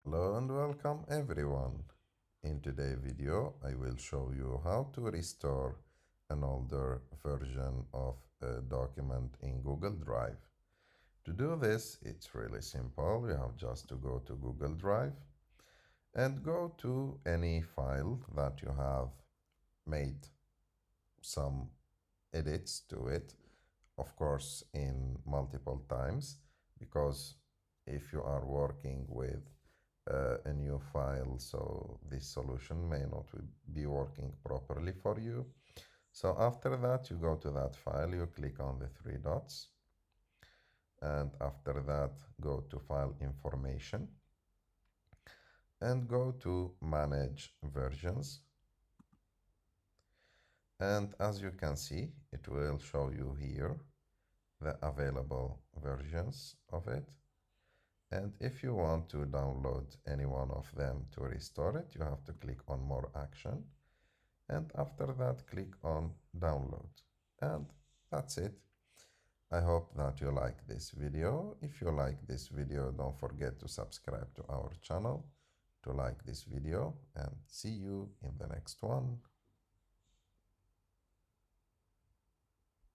Hello and welcome everyone. In today's video I will show you how to restore an older version of a document in Google Drive. To do this, it's really simple. You have just to go to Google Drive and go to any file that you have made some edits to it, of course in multiple times, because if you are working with a new file, so this solution may not be working properly for you. So after that, you go to that file, you click on the three dots, and after that go to file information and go to manage versions. And as you can see, it will show you here the available versions of it. And if you want to download any one of them to restore it, you have to click on more action. And after that, click on download. And that's it. I hope that you like this video. If you like this video, don't forget to subscribe to our channel, to like this video, and see you in the next one.